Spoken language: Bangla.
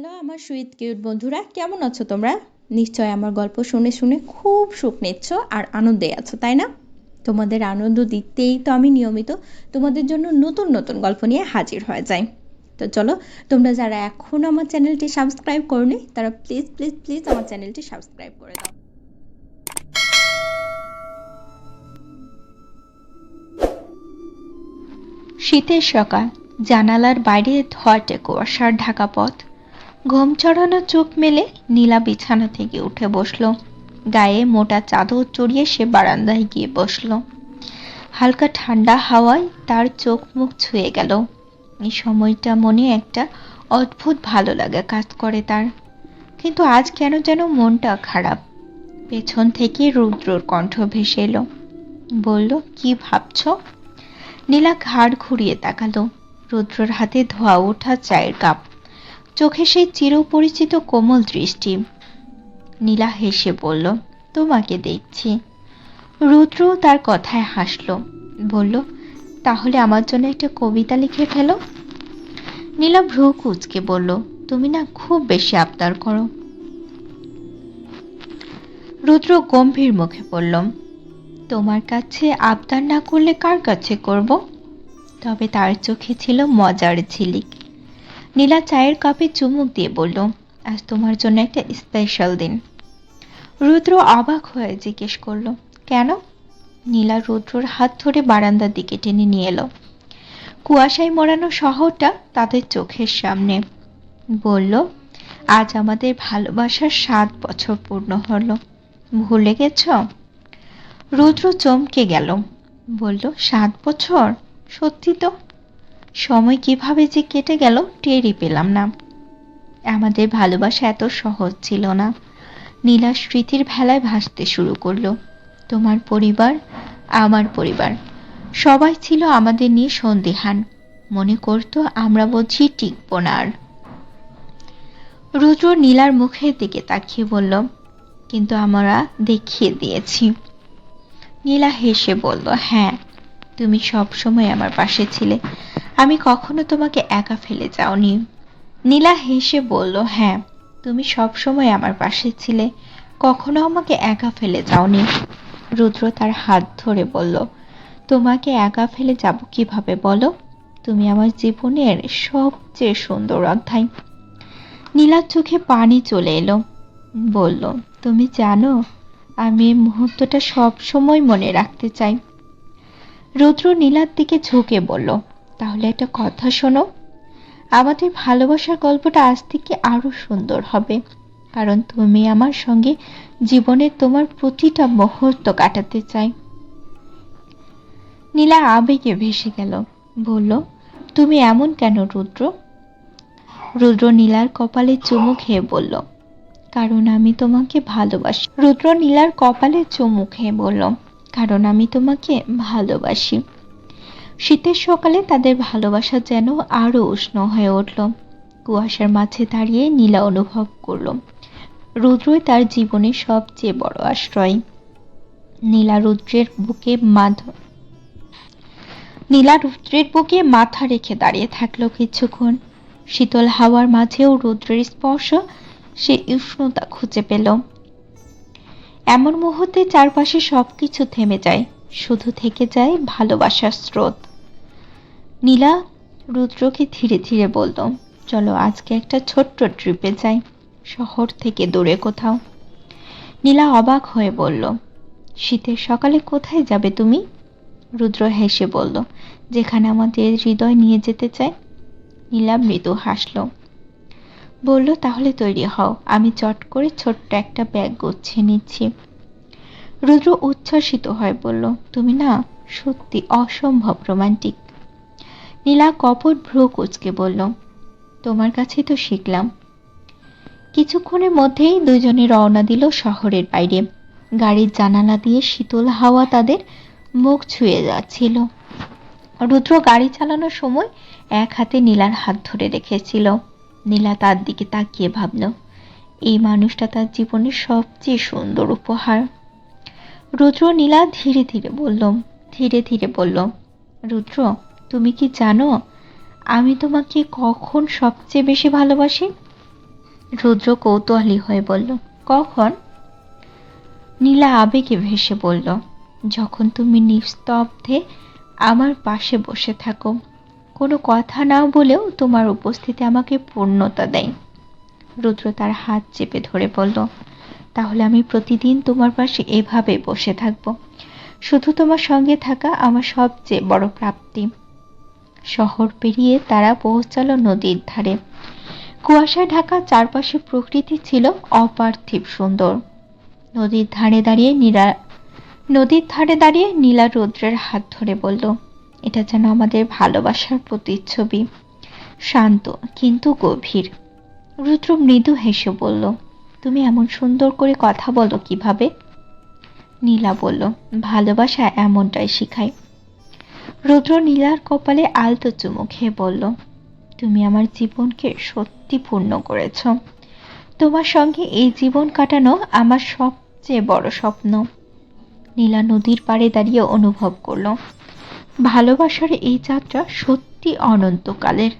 হ্যালো আমার সুইট কিউট বন্ধুরা, কেমন আছো তোমরা? নিশ্চয় আমার গল্প শুনে শুনে খুব সুখ নিচ্ছ আর আনন্দে আছো, তাই না? তোমাদের আনন্দ দিতেই তো আমি নিয়মিত তোমাদের জন্য নতুন নতুন গল্প নিয়ে হাজির হয়ে যাই। তো চলো, তোমরা যারা এখনও আমার চ্যানেলটি সাবস্ক্রাইব করনি তারা প্লিজ প্লিজ প্লিজ আমার চ্যানেলটি সাবস্ক্রাইব করে দাও। শীতের সকাল, জানালার বাইরে ধোঁয়াটে কুয়াশার ঢাকা পথ। ঘুম চড়ানো চোখ মেলে নীলা বিছানা থেকে উঠে বসলো। গায়ে মোটা চাদর চড়িয়ে সে বারান্দায় গিয়ে বসলো। হালকা ঠান্ডা হাওয়ায় তার চোখ মুখ ছুঁয়ে গেল। এই সময়টা মনে একটা অদ্ভুত ভালো লাগা কাজ করে তার। কিন্তু আজ কেন যেন মনটা খারাপ। পেছন থেকে রুদ্রর কণ্ঠ ভেসে এলো, বলল, কি ভাবছো? নীলা ঘাড় ঘুরিয়ে তাকালো। রুদ্রর হাতে ধোয়া ওঠা চায়ের কাপ, চোখে সেই চিরপরিচিত কোমল দৃষ্টি। নীলা হেসে বলল, তোমাকে দেখছি। রুদ্র তার কথায় হাসল, বলল, তাহলে আমার জন্য একটা কবিতা লিখে ফেলো। নীলা ভ্রু কুঁচকে বলল, তুমি না খুব বেশি আবদার করো। রুদ্র গম্ভীর মুখে বলল, তোমার কাছে আবদার না করলে কার কাছে করব? তবে তার চোখে ছিল মজার ঝিলিক। নীলা চায়ের কাপে চুমুক দিয়ে বলল, আজ তোমার জন্য একটা স্পেশাল দিন। রুদ্র অবাক হয়ে জিজ্ঞেস করল, কেন? নীলা রুদ্রর হাত ধরে বারান্দার দিকে টেনে নিয়ে এলো। কুয়াশায় মোড়ানো শহরটা তাদের চোখের সামনে। বলল, আজ আমাদের ভালোবাসার 7 বছর পূর্ণ হলো। ভুলে গেছ? রুদ্র চমকে গেল, বলল, 7 বছর? সত্যি তো। সময় কিভাবে যে কেটে গেল টেরই পেলাম না। আমাদের ভালোবাসা এত সহজ ছিল না। নীলা স্মৃতির ভেলায় ভাসতে শুরু করলো। তোমার পরিবার, আমার পরিবার, সবাই ছিল আমাদের নিয়ে সন্দিহান। মনে করতো আমরা বুঝি টিকবো না আর। রুদ্র নীলার মুখের দিকে তাকিয়ে বলল, কিন্তু আমরা দেখিয়ে দিয়েছি। নীলা হেসে বলল, হ্যাঁ, তুমি সব সময় আমার পাশে ছিলে। আমি কখনো তোমাকে একা ফেলে যাওনি। নীলা হেসে বলল, হ্যাঁ, তুমি সব সময় আমার পাশে ছিলে, কখনো আমাকে একা ফেলে যাওনি। রুদ্র তার হাত ধরে বলল, তোমাকে একা ফেলে যাব কিভাবে বলো? তুমি আমার জীবনের সবচেয়ে সুন্দর অধ্যায়। নীলার চোখে পানি চলে এলো, বলল, তুমি জানো, আমি এই মুহূর্তটা সব সময় মনে রাখতে চাই। রুদ্র নীলার দিকে ঝুঁকে বলল, তাহলে একটা কথা শোনো, আমাদের ভালোবাসার গল্পটা আজ থেকে আরো সুন্দর হবে, কারণ তুমি আমার সঙ্গে জীবনের তোমার প্রতিটা মুহূর্ত কাটাতে চাই। নীলা আবেগে ভেসে গেল, বলল, তুমি এমন কেন রুদ্র? রুদ্র নীলার কপালে চুমু খেয়ে বলল, কারণ আমি তোমাকে ভালোবাসি। রুদ্র নীলার কপালে চুমু খেয়ে বলল, কারণ আমি তোমাকে ভালোবাসি। শীতের সকালে তাদের ভালোবাসা যেন আরো উষ্ণ হয়ে উঠল। কুয়াশার মাঝে দাঁড়িয়ে নীলা অনুভব করল, রুদ্রই তার জীবনের সবচেয়ে বড় আশ্রয়। নীলা রুদ্রের বুকে মাথা রেখে দাঁড়িয়ে থাকলো কিছুক্ষণ। শীতল হাওয়ার মাঝেও রুদ্রের স্পর্শ, সে উষ্ণতা খুঁজে পেল। এমন মুহূর্তে চারপাশে সবকিছু থেমে যায়, শুধু থেকে যায় ভালোবাসার স্রোত। নীলা রুদ্রকে ধীরে ধীরে বলল, চলো আজকে একটা ছোট্ট ট্রিপে যাই, শহর থেকে দূরে কোথাও। নীলা অবাক হয়ে বলল, শীতের সকালে কোথায় যাবে তুমি? রুদ্র হেসে বলল, যেখানে আমাদের হৃদয় নিয়ে যেতে চায়। নীলা মৃদু হাসল, বলল, তাহলে তৈরি হও, আমি চট করে ছোট্ট একটা ব্যাগ গুছিয়ে নিচ্ছি। রুদ্র উচ্ছ্বসিত হয়ে বলল, তুমি না সত্যি অসম্ভব রোমান্টিক। নীলা কপট ভ্রু কুঁচকে বলল, তোমার কাছেই তো শিখলাম। কিছুক্ষণের মধ্যেই দুজনে রওনা দিল শহরের বাইরে। গাড়ির জানালা দিয়ে শীতল হাওয়া তাদের মুখ ছুঁয়ে যাচ্ছিল। রুদ্র গাড়ি চালানোর সময় এক হাতে নীলার হাত ধরে রেখেছিল। নীলা তার দিকে তাকিয়ে ভাবল, এই মানুষটা তার জীবনের সবচেয়ে সুন্দর উপহার। রুদ্র নীলা ধীরে ধীরে বলল, রুদ্র, তুমি কি জানো আমি তোমাকে কখন সবচেয়ে বেশি ভালোবাসি? রুদ্র কৌতূহলী হয়ে বলল, কখন? নীলা আবেগে ভেসে বলল, যখন তুমি নিস্তব্ধে আমার পাশে বসে থাকো, কোনো কথা না বলেও তোমার উপস্থিতি আমাকে পূর্ণতা দেয়। রুদ্র তার হাত চেপে ধরে বলল, তাহলে আমি প্রতিদিন তোমার পাশে এভাবে বসে থাকব। শুধু তোমার সঙ্গে থাকা আমার সবচেয়ে বড় প্রাপ্তি। শহর পেরিয়ে তারা পৌঁছালো নদীর ধারে। কুয়াশায় ঢাকা চারপাশে প্রকৃতি ছিল অপার্থিব সুন্দর। নদীর ধারে দাঁড়িয়ে নীলা রৌদ্রের হাত ধরে বলল, এটা যেন আমাদের ভালোবাসার প্রতিচ্ছবি, শান্ত কিন্তু গভীর। রুদ্র মৃদু হেসে বলল, তুমি এমন সুন্দর করে কথা বলো কিভাবে? নীলা বলল, ভালোবাসা এমনটাই শিখায়। রুদ্র নীলার কপালে আলতো চুমু খেয়ে বলল, তুমি আমার জীবনকে সত্যি পূর্ণ করেছ। তোমার সঙ্গে এই জীবন কাটানো আমার সবচেয়ে বড় স্বপ্ন। নীলা নদীর পাড়ে দাঁড়িয়ে অনুভব করল, ভালোবাসার এই যাত্রা সত্যি অনন্তকালের।